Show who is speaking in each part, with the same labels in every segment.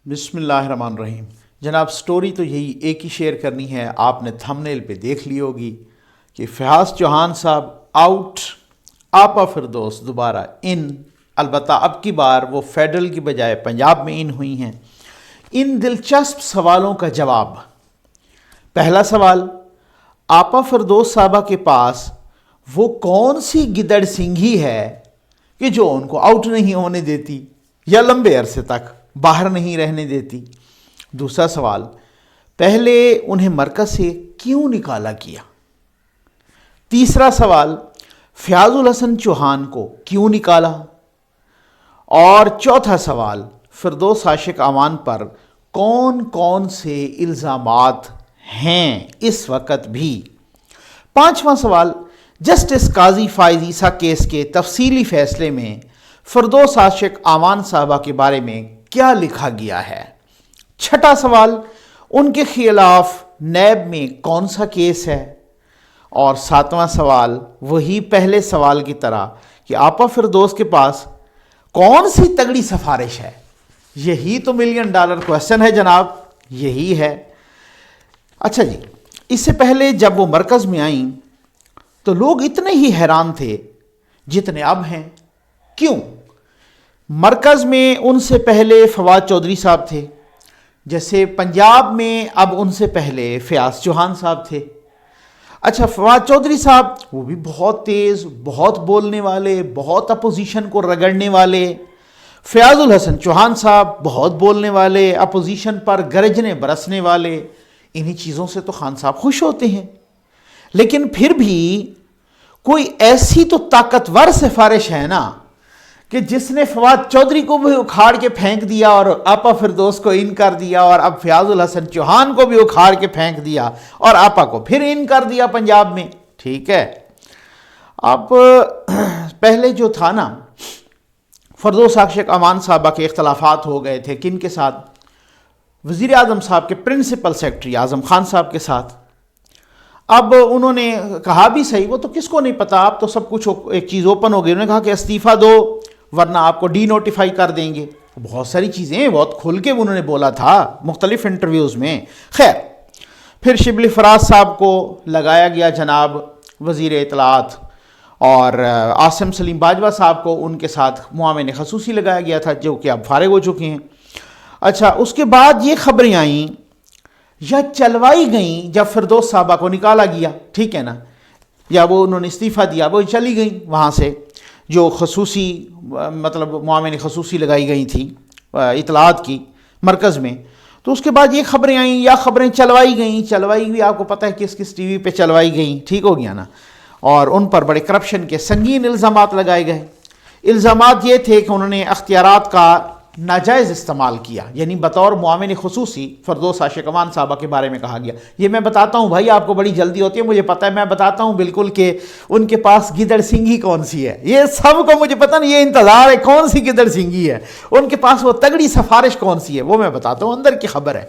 Speaker 1: بسم اللہ الرحمن الرحیم۔ جناب سٹوری تو یہی ایک ہی شیئر کرنی ہے، آپ نے تھمبنیل پہ دیکھ لی ہوگی کہ فیاض چوہان صاحب آؤٹ، آپا فردوس دوبارہ ان، البتہ اب کی بار وہ فیڈرل کی بجائے پنجاب میں ان ہوئی ہیں۔ ان دلچسپ سوالوں کا جواب: پہلا سوال، آپا فردوس صاحبہ کے پاس وہ کون سی گدڑ سنگھی ہے کہ جو ان کو آؤٹ نہیں ہونے دیتی یا لمبے عرصے تک باہر نہیں رہنے دیتی؟ دوسرا سوال، پہلے انہیں مرکز سے کیوں نکالا کیا؟ تیسرا سوال، فیاض الحسن چوہان کو کیوں نکالا؟ اور چوتھا سوال، فردوس عاشق امان پر کون کون سے الزامات ہیں اس وقت بھی؟ پانچواں سوال، جسٹس قاضی فائز عیسیٰ کیس کے تفصیلی فیصلے میں فردوس عاشق امان صاحبہ کے بارے میں کیا لکھا گیا ہے؟ چھٹا سوال، ان کے خلاف نیب میں کون سا کیس ہے؟ اور ساتواں سوال، وہی پہلے سوال کی طرح کہ آپا فردوس کے پاس کون سی تگڑی سفارش ہے؟ یہی تو $1,000,000 کویسچن ہے جناب، یہی ہے۔ اچھا جی، اس سے پہلے جب وہ مرکز میں آئیں تو لوگ اتنے ہی حیران تھے جتنے اب ہیں۔ کیوں؟ مرکز میں ان سے پہلے فواد چودھری صاحب تھے، جیسے پنجاب میں اب ان سے پہلے فیاض چوہان صاحب تھے۔ اچھا، فواد چودھری صاحب وہ بھی بہت تیز، بہت بولنے والے، بہت اپوزیشن کو رگڑنے والے۔ فیاض الحسن چوہان صاحب بہت بولنے والے، اپوزیشن پر گرجنے برسنے والے۔ انہی چیزوں سے تو خان صاحب خوش ہوتے ہیں، لیکن پھر بھی کوئی ایسی تو طاقتور سفارش ہے نا کہ جس نے فواد چودھری کو بھی اکھاڑ کے پھینک دیا اور آپا فردوس کو ان کر دیا، اور اب فیاض الحسن چوہان کو بھی اکھاڑ کے پھینک دیا اور آپا کو پھر ان کر دیا پنجاب میں۔ ٹھیک ہے، اب پہلے جو تھا نا، فردوس عاشق امان صاحبہ کے اختلافات ہو گئے تھے کن کے ساتھ؟ وزیر اعظم صاحب کے پرنسپل سیکرٹری اعظم خان صاحب کے ساتھ۔ اب انہوں نے کہا بھی صحیح، وہ تو کس کو نہیں پتا، اب تو سب کچھ ایک چیز اوپن ہو گئی، انہوں نے کہا کہ استعفیٰ دو ورنہ آپ کو ڈی نوٹیفائی کر دیں گے۔ بہت ساری چیزیں بہت کھل کے انہوں نے بولا تھا مختلف انٹرویوز میں۔ خیر، پھر شبلی فراز صاحب کو لگایا گیا جناب وزیر اطلاعات، اور عاصم سلیم باجوہ صاحب کو ان کے ساتھ معاون خصوصی لگایا گیا تھا، جو کہ اب فارغ ہو چکے ہیں۔ اچھا، اس کے بعد یہ خبریں آئیں یا چلوائی گئیں جب فردوس صاحبہ کو نکالا گیا، ٹھیک ہے نا، یا وہ انہوں نے استعفیٰ دیا، وہ چلی گئیں وہاں سے، جو خصوصی مطلب معاون خصوصی لگائی گئی تھی اطلاعات کی مرکز میں۔ تو اس کے بعد یہ خبریں آئیں یا خبریں چلوائی گئیں، چلوائی بھی آپ کو پتہ ہے کس کس ٹی وی پہ چلوائی گئیں، ٹھیک ہو گیا نا، اور ان پر بڑے کرپشن کے سنگین الزامات لگائے گئے۔ الزامات یہ تھے کہ انہوں نے اختیارات کا ناجائز استعمال کیا، یعنی بطور معاون خصوصی فردوس عاشق امان صاحبہ کے بارے میں کہا گیا۔ یہ میں بتاتا ہوں بھائی، آپ کو بڑی جلدی ہوتی ہے، مجھے پتہ ہے، میں بتاتا ہوں بالکل کہ ان کے پاس گدڑ سنگھی کون سی ہے، یہ سب کو مجھے پتہ نہیں، یہ انتظار ہے کون سی گدڑ سنگھی ہے، ان کے پاس وہ تگڑی سفارش کون سی ہے، وہ میں بتاتا ہوں، اندر کی خبر ہے۔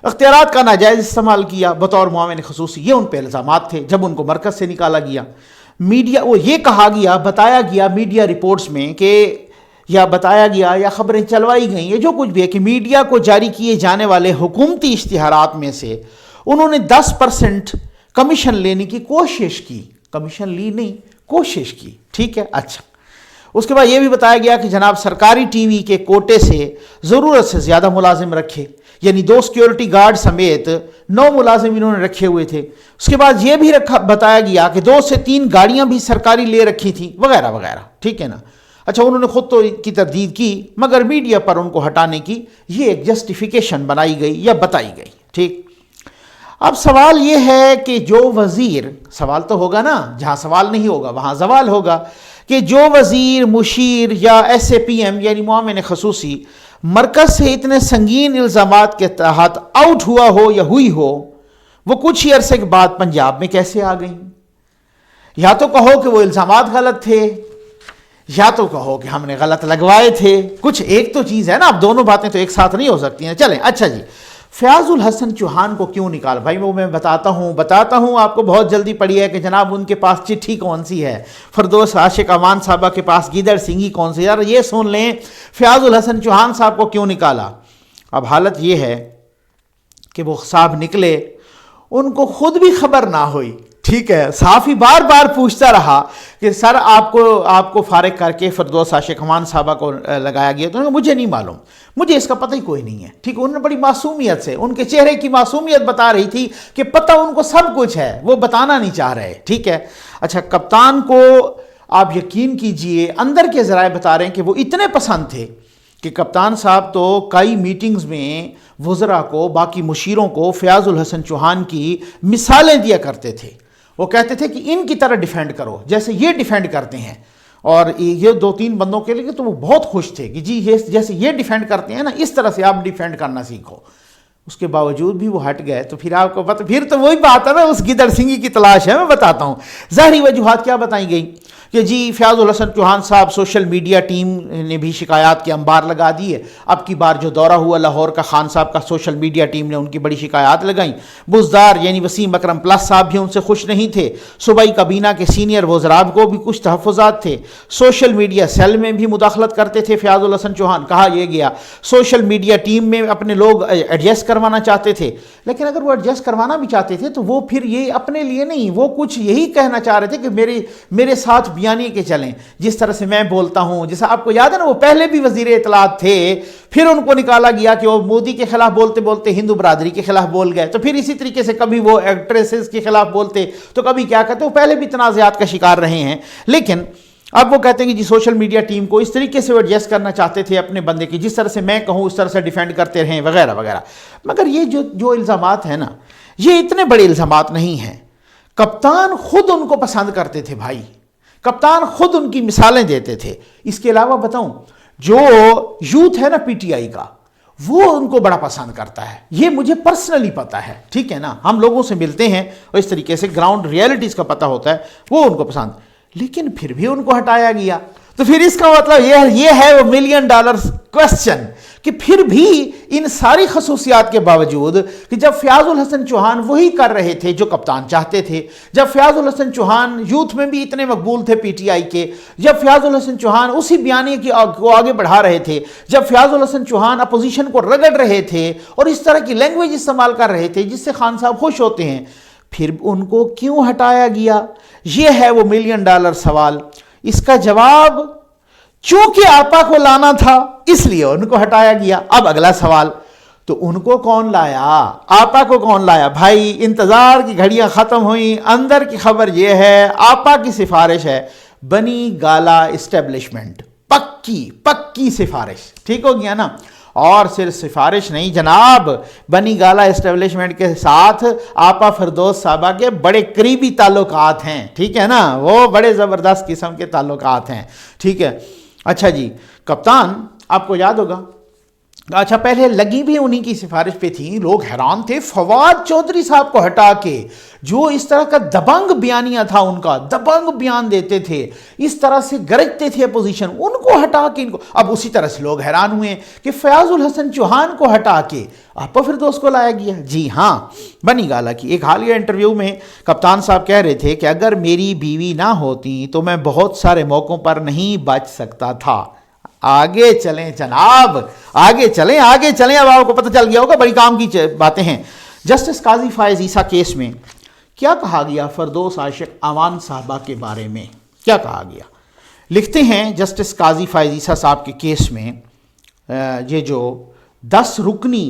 Speaker 1: اختیارات کا ناجائز استعمال کیا بطور معاون خصوصی، یہ ان پہ الزامات تھے جب ان کو مرکز سے نکالا گیا۔ میڈیا، وہ یہ کہا گیا، بتایا گیا میڈیا رپورٹس میں کہ، یا بتایا گیا یا خبریں چلوائی گئیں، یہ جو کچھ بھی ہے، کہ میڈیا کو جاری کیے جانے والے حکومتی اشتہارات میں سے انہوں نے 10% کمیشن لینے کی کوشش کی، کمیشن لی نہیں، کوشش کی، ٹھیک ہے۔ اچھا، اس کے بعد یہ بھی بتایا گیا کہ جناب سرکاری ٹی وی کے کوٹے سے ضرورت سے زیادہ ملازم رکھے، یعنی 2 سیکیورٹی گارڈ سمیت 9 ملازم انہوں نے رکھے ہوئے تھے۔ اس کے بعد یہ بھی بتایا گیا کہ 2 سے 3 گاڑیاں بھی سرکاری لے رکھی تھیں، وغیرہ وغیرہ، ٹھیک ہے نا۔ اچھا، انہوں نے خود تو کی تردید کی، مگر میڈیا پر ان کو ہٹانے کی یہ ایک جسٹیفیکیشن بنائی گئی یا بتائی گئی، ٹھیک۔ اب سوال یہ ہے کہ جو وزیر، سوال تو ہوگا نا، جہاں سوال نہیں ہوگا وہاں زوال ہوگا، کہ جو وزیر، مشیر یا ایس اے پی ایم یعنی معاون خصوصی مرکز سے اتنے سنگین الزامات کے تحت آؤٹ ہوا ہو یا ہوئی ہو، وہ کچھ ہی عرصے کے بعد پنجاب میں کیسے آ گئیں؟ یا تو کہو کہ وہ الزامات غلط تھے، یا تو کہو کہ ہم نے غلط لگوائے تھے، کچھ ایک تو چیز ہے نا، اب دونوں باتیں تو ایک ساتھ نہیں ہو سکتی ہیں۔ چلیں، اچھا جی، فیاض الحسن چوہان کو کیوں نکالا؟ بھائی وہ میں بتاتا ہوں آپ کو، بہت جلدی پڑھی ہے کہ جناب ان کے پاس چٹھی کون سی ہے، فردوس عاشق امان صاحبہ کے پاس گیدڑ سنگھی کون سی ہے۔ یار یہ سن لیں، فیاض الحسن چوہان صاحب کو کیوں نکالا؟ اب حالت یہ ہے کہ وہ صاحب نکلے، ان کو خود بھی خبر نہ ہوئی، ٹھیک ہے، صحافی بار بار پوچھتا رہا کہ سر آپ کو فارغ کر کے فردوس عاشق امان صاحبہ کو لگایا گیا، تو انہوں نے کہا مجھے نہیں معلوم، مجھے اس کا پتہ ہی کوئی نہیں ہے، ٹھیک ہے۔ انہوں نے بڑی معصومیت سے، ان کے چہرے کی معصومیت بتا رہی تھی کہ پتہ ان کو سب کچھ ہے، وہ بتانا نہیں چاہ رہے، ٹھیک ہے۔ اچھا، کپتان کو آپ یقین کیجئے اندر کے ذرائع بتا رہے ہیں کہ وہ اتنے پسند تھے کہ کپتان صاحب تو کئی میٹنگز میں وزراء کو، باقی مشیروں کو فیاض الحسن چوہان کی مثالیں دیا کرتے تھے۔ وہ کہتے تھے کہ ان کی طرح ڈیفینڈ کرو جیسے یہ ڈیفینڈ کرتے ہیں، اور یہ 2-3 بندوں کے لیے تو وہ بہت خوش تھے کہ جی جیسے یہ ڈیفینڈ کرتے ہیں نا، اس طرح سے آپ ڈیفینڈ کرنا سیکھو۔ اس کے باوجود بھی وہ ہٹ گئے، تو پھر آپ کو پتہ، پھر تو وہی بات ہے نا، اس گدڑ سنگھی کی تلاش ہے۔ میں بتاتا ہوں ظاہری وجوہات کیا بتائی گئی کہ جی فیاض الحسن چوہان صاحب سوشل میڈیا ٹیم نے بھی شکایات کے انبار لگا دیے۔ اب کی بار جو دورہ ہوا لاہور کا، خان صاحب کا، سوشل میڈیا ٹیم نے ان کی بڑی شکایات لگائیں۔ بزدار یعنی وسیم اکرم پلس صاحب بھی ان سے خوش نہیں تھے۔ صوبائی کابینہ کے سینئر وزراء کو بھی کچھ تحفظات تھے۔ سوشل میڈیا سیل میں بھی مداخلت کرتے تھے فیاض الحسن چوہان، کہا یہ گیا۔ سوشل میڈیا ٹیم میں اپنے لوگ ایڈجسٹ کروانا چاہتے تھے، لیکن اگر وہ ایڈجسٹ کروانا بھی چاہتے تھے تو وہ پھر یہ اپنے لیے نہیں، وہ کچھ یہی کہنا چاہ رہے تھے کہ میرے ساتھ بیانیے کے چلیں، جس طرح سے میں بولتا ہوں۔ جیسا آپ کو یاد ہے نا، وہ پہلے بھی وزیر اطلاعات تھے، پھر ان کو نکالا گیا کہ وہ مودی کے خلاف بولتے بولتے ہندو برادری کے خلاف بول گئے، تو پھر اسی طریقے سے کبھی وہ ایکٹریسز کے خلاف بولتے تو کبھی کیا کہتے، وہ پہلے بھی تنازعات کا شکار رہے ہیں۔ لیکن اب وہ کہتے ہیں کہ جی سوشل میڈیا ٹیم کو اس طریقے سے وہ ایڈجسٹ کرنا چاہتے تھے اپنے بندے کی، جس طرح سے میں کہوں اس طرح سے ڈیفینڈ کرتے رہیں وغیرہ وغیرہ۔ مگر یہ جو الزامات ہیں نا، یہ اتنے بڑے الزامات نہیں ہیں۔ کپتان خود ان کو پسند کرتے تھے بھائی، کپتان خود ان کی مثالیں دیتے تھے۔ اس کے علاوہ بتاؤں، جو یوتھ ہے نا پی ٹی آئی کا، وہ ان کو بڑا پسند کرتا ہے، یہ مجھے پرسنلی پتہ ہے، ٹھیک ہے نا، ہم لوگوں سے ملتے ہیں اور اس طریقے سے گراؤنڈ ریئلٹیز کا پتہ ہوتا ہے، وہ ان کو پسند، لیکن پھر بھی ان کو ہٹایا گیا۔ تو پھر اس کا مطلب یہ ہے وہ $1,000,000 کوسچن، کہ پھر بھی ان ساری خصوصیات کے باوجود کہ جب فیاض الحسن چوہان وہی کر رہے تھے جو کپتان چاہتے تھے، جب فیاض الحسن چوہان یوتھ میں بھی اتنے مقبول تھے پی ٹی آئی کے، جب فیاض الحسن چوہان اسی بیانیے کو آگے بڑھا رہے تھے، جب فیاض الحسن چوہان اپوزیشن کو رگڑ رہے تھے اور اس طرح کی لینگویج استعمال کر رہے تھے جس سے خان صاحب خوش ہوتے ہیں، پھر ان کو کیوں ہٹایا گیا؟ یہ ہے وہ $1,000,000 سوال۔ اس کا جواب، چونکہ آپا کو لانا تھا اس لیے ان کو ہٹایا گیا۔ اب اگلا سوال، تو ان کو کون لایا؟ آپا کو کون لایا؟ بھائی انتظار کی گھڑیاں ختم ہوئیں، اندر کی خبر یہ ہے، آپا کی سفارش ہے، بنی گالا اسٹیبلشمنٹ، پکی سفارش، ٹھیک ہو گیا نا؟ اور صرف سفارش نہیں جناب، بنی گالا اسٹیبلشمنٹ کے ساتھ آپا فردوس صاحبہ کے بڑے قریبی تعلقات ہیں، ٹھیک ہے نا، وہ بڑے زبردست قسم کے تعلقات ہیں، ٹھیک ہے۔ اچھا جی، کپتان آپ کو یاد ہوگا، اچھا پہلے لگی بھی انہی کی سفارش پہ تھی، لوگ حیران تھے فواد چودھری صاحب کو ہٹا کے، جو اس طرح کا دبنگ بیانیہ تھا ان کا، دبنگ بیان دیتے تھے، اس طرح سے گرجتے تھے اپوزیشن، ان کو ہٹا کے ان کو، اب اسی طرح سے لوگ حیران ہوئے کہ فیاض الحسن چوہان کو ہٹا کے آپا فردوس کو لایا گیا۔ جی ہاں، بنی گالا کی ایک حالیہ انٹرویو میں کپتان صاحب کہہ رہے تھے کہ اگر میری بیوی نہ ہوتی تو میں بہت سارے موقعوں پر نہیں بچ سکتا تھا۔ آگے چلیں جناب، آگے چلیں، اب آپ کو پتہ چل گیا ہوگا، بڑی کام کی باتیں ہیں۔ جسٹس قاضی فائز عیسیٰ کیس میں کیا کہا گیا فردوس عاشق امان صاحبہ کے بارے میں؟ کیا کہا گیا؟ لکھتے ہیں جسٹس قاضی فائز عیسیٰ صاحب کے کیس میں، یہ جو 10 رکنی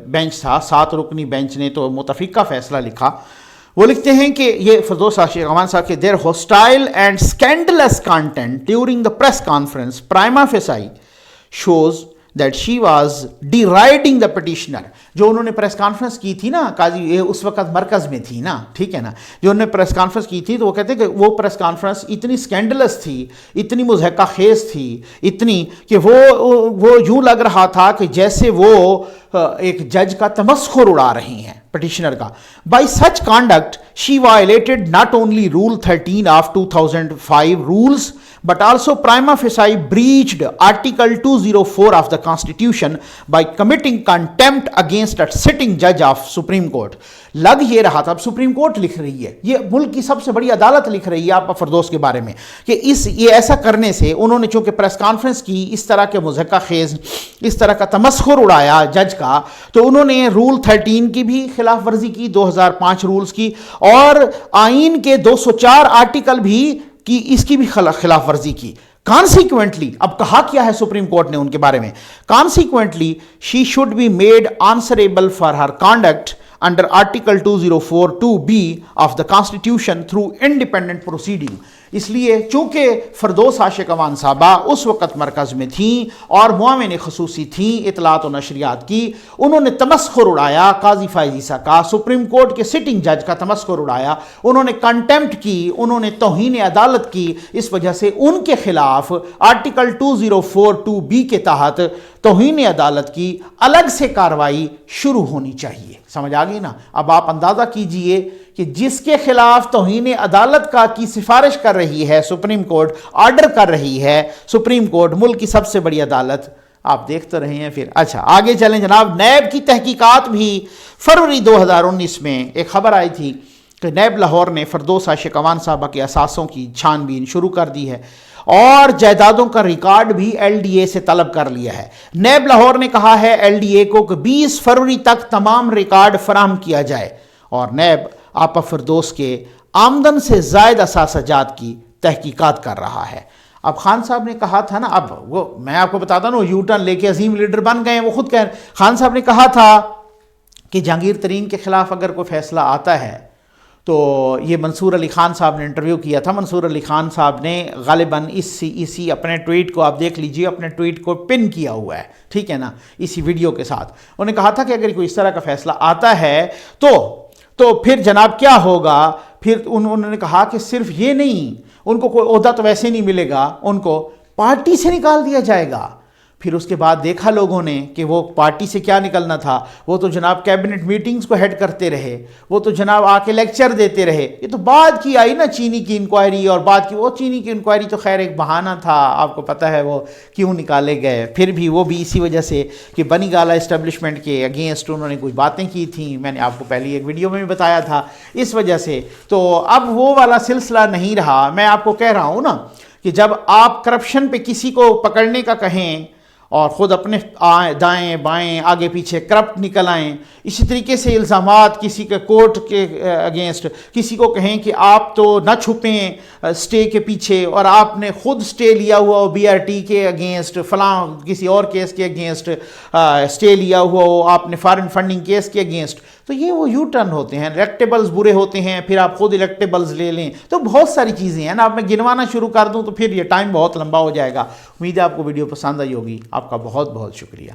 Speaker 1: بینچ تھا، 7 رکنی بینچ نے تو متفقہ فیصلہ لکھا، وہ لکھتے ہیں کہ یہ فردوس عاشق امان صاحب کے their hostile and scandalous content during the press conference prima facie shows that she was deriding the petitioner۔ جو انہوں نے پریس کانفرنس کی تھی نا، قاضی اس وقت مرکز میں تھی نا، ٹھیک ہے نا، جو انہوں نے پریس کانفرنس کی تھی تو وہ کہتے ہیں کہ وہ پریس کانفرنس اتنی سکینڈلس تھی، اتنی مضحکہ خیز تھی، اتنی کہ وہ یوں لگ رہا تھا کہ جیسے وہ ایک جج کا تمسخر اڑا رہی ہیں، پٹیشنر کا. By such conduct she violated not only rule 13 of 2005 rules but also prima facie breached Article 204 of the Constitution by committing contempt against a sitting judge of Supreme Court. لگ یہ رہا تھا, اب سپریم کورٹ لکھ رہی ہے, یہ ملک کی سب سے بڑی عدالت لکھ رہی ہے آپا فردوس کے بارے میں, کہ یہ ایسا کرنے سے انہوں نے چونکہ پریس کانفرنس کی, اس طرح کے مضحکہ خیز, اس طرح کا تمسخر اڑایا جج کا, تو انہوں نے رول 13 کی بھی خلاف ورزی کی, 2005 رولز کی, اور آئین کے 204 آرٹیکل بھی کی, اس کی بھی خلاف ورزی کی. کانسیکوینٹلی, اب کہا کیا ہے سپریم کورٹ نے ان کے بارے میں, consequently she should be made answerable for her conduct under Article 204(2)(b of the Constitution through independent proceeding. اس لیے چونکہ فردوس عاشق امان صاحبہ اس وقت مرکز میں تھیں اور معاون خصوصی تھیں اطلاعات و نشریات کی, انہوں نے تمسخر اڑایا قاضی فائز عیسیٰ کا, سپریم کورٹ کے سٹنگ جج کا تمسخر اڑایا, انہوں نے کنٹمپٹ کی, انہوں نے توہین عدالت کی, اس وجہ سے ان کے خلاف آرٹیکل 204(2)(b کے تحت توہین عدالت کی الگ سے کارروائی شروع ہونی چاہیے. سمجھ آ گئی نا؟ اب آپ اندازہ کیجئے کہ جس کے خلاف توہین عدالت کا کی سفارش کر رہی ہے سپریم کورٹ, آرڈر کر رہی ہے سپریم کورٹ, ملک کی سب سے بڑی عدالت, آپ دیکھ تو رہے ہیں. پھر اچھا آگے چلیں جناب. نیب کی تحقیقات بھی فروری 2019 میں ایک خبر آئی تھی کہ نیب لاہور نے فردوس عاشق امان صاحبہ کے اثاثوں کی چھان بین شروع کر دی ہے اور جائیدادوں کا ریکارڈ بھی ایل ڈی اے سے طلب کر لیا ہے. نیب لاہور نے کہا ہے ایل ڈی اے کو کہ 20 فروری تک تمام ریکارڈ فراہم کیا جائے, اور نیب آپا فردوس کے آمدن سے زائد اثاثجات کی تحقیقات کر رہا ہے. اب خان صاحب نے کہا تھا نا, اب وہ میں آپ کو بتاتا نا, یو ٹرن لے کے عظیم لیڈر بن گئے ہیں, وہ خود کہہ رہے. خان صاحب نے کہا تھا کہ جہانگیر ترین کے خلاف اگر کوئی فیصلہ آتا ہے تو یہ منصور علی خان صاحب نے انٹرویو کیا تھا, منصور علی خان صاحب نے غالباً اسی اپنے ٹویٹ کو آپ دیکھ لیجئے, اپنے ٹویٹ کو پن کیا ہوا ہے, ٹھیک ہے نا, اسی ویڈیو کے ساتھ. انہوں نے کہا تھا کہ اگر کوئی اس طرح کا فیصلہ آتا ہے تو پھر جناب کیا ہوگا. پھر انہوں نے کہا کہ صرف یہ نہیں, ان کو کوئی عہدہ تو ویسے نہیں ملے گا, ان کو پارٹی سے نکال دیا جائے گا. پھر اس کے بعد دیکھا لوگوں نے کہ وہ پارٹی سے کیا نکلنا تھا, وہ تو جناب کیبنٹ میٹنگز کو ہیڈ کرتے رہے, وہ تو جناب آ کے لیکچر دیتے رہے. یہ تو بعد کی آئی نا چینی کی انکوائری, اور بعد کی وہ چینی کی انکوائری تو خیر ایک بہانہ تھا, آپ کو پتہ ہے وہ کیوں نکالے گئے. پھر بھی وہ بھی اسی وجہ سے کہ بنی گالا اسٹیبلشمنٹ کے اگینسٹ انہوں نے کچھ باتیں کی تھیں, میں نے آپ کو پہلی ایک ویڈیو میں بھی بتایا تھا, اس وجہ سے. تو اب وہ والا سلسلہ نہیں رہا. میں آپ کو کہہ رہا ہوں نا کہ جب آپ کرپشن پہ کسی کو پکڑنے کا کہیں اور خود اپنے دائیں بائیں آگے پیچھے کرپٹ نکل آئیں, اسی طریقے سے الزامات کسی کے کورٹ کے اگینسٹ کسی کو کہیں کہ آپ تو نہ چھپیں سٹے کے پیچھے, اور آپ نے خود سٹے لیا ہوا ہو بی آر ٹی کے اگینسٹ, فلاں کسی اور کیس کے اگینسٹ سٹے لیا ہوا ہو, آپ نے فارن فنڈنگ کیس کے اگینسٹ, تو یہ وہ یو ٹرن ہوتے ہیں. الیکٹیبلز برے ہوتے ہیں, پھر آپ خود الیکٹیبلز لے لیں, تو بہت ساری چیزیں ہیں نا. اب میں گنوانا شروع کر دوں تو پھر یہ ٹائم بہت لمبا ہو جائے گا. امید ہے آپ کو ویڈیو پسند آئی ہوگی. آپ کا بہت بہت شکریہ.